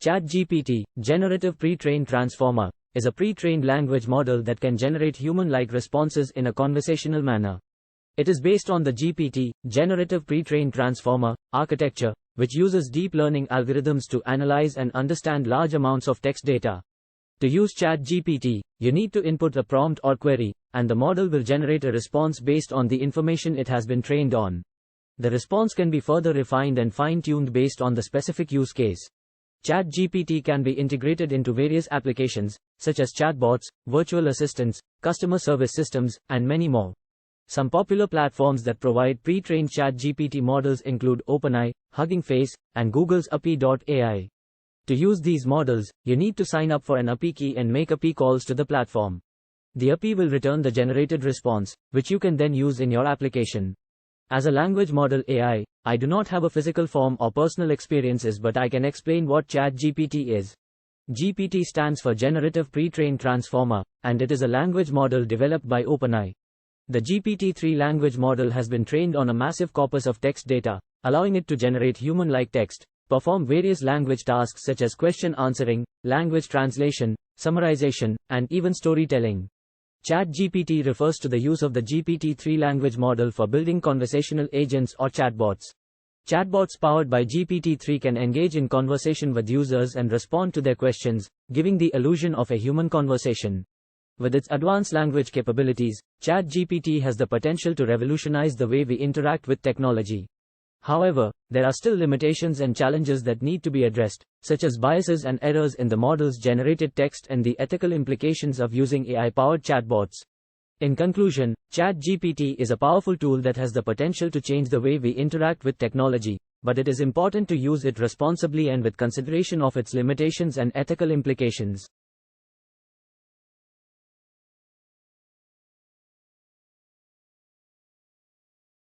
ChatGPT, Generative Pre-trained Transformer, is a pre-trained language model that can generate human-like responses in a conversational manner. It is based on the GPT, Generative Pre-trained Transformer, architecture, which uses deep learning algorithms to analyze and understand large amounts of text data. To use ChatGPT, you need to input a prompt or query, and the model will generate a response based on the information it has been trained on. The response can be further refined and fine-tuned based on the specific use case. ChatGPT can be integrated into various applications, such as chatbots, virtual assistants, customer service systems, and many more. Some popular platforms that provide pre-trained ChatGPT models include OpenAI, Hugging Face, and Google's API.ai. To use these models, you need to sign up for an API key and make API calls to the platform. The API will return the generated response, which you can then use in your application. As a language model AI, I do not have a physical form or personal experiences, but I can explain what ChatGPT is. GPT stands for Generative Pre-trained Transformer, and it is a language model developed by OpenAI. The GPT-3 language model has been trained on a massive corpus of text data, allowing it to generate human-like text, perform various language tasks such as question answering, language translation, summarization, and even storytelling. ChatGPT refers to the use of the GPT-3 language model for building conversational agents or chatbots. Chatbots powered by GPT-3 can engage in conversation with users and respond to their questions, giving the illusion of a human conversation. With its advanced language capabilities, ChatGPT has the potential to revolutionize the way we interact with technology. However, there are still limitations and challenges that need to be addressed, such as biases and errors in the model's generated text and the ethical implications of using AI-powered chatbots. In conclusion, ChatGPT is a powerful tool that has the potential to change the way we interact with technology, but it is important to use it responsibly and with consideration of its limitations and ethical implications.